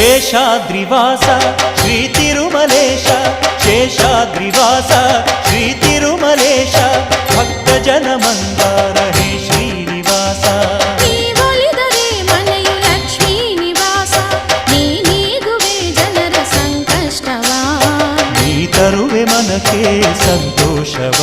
ಶೇಷಾದ್ರಿವಾಸ ಶ್ರೀ ತಿರುಮಲೇಶ ಶೇಷಾದ್ರಿವಾಸ ಶ್ರೀ ತಿರುಮಲೇಶ ಭಕ್ತ ಜನ ಮಂದಾರ ಹೇ ಶ್ರೀನಿವಾಸ ನೀವೊಲಿದರೆ ಮನೆಯು ಲಕ್ಷ್ಮೀ ನಿವಾಸ ನೀ ನೀಗುವೆ ಜನರ ಸಂಕಷ್ಟವ ನೀ ತರುವೆ ಮನಕ್ಕೆ ಸಂತೋಷವ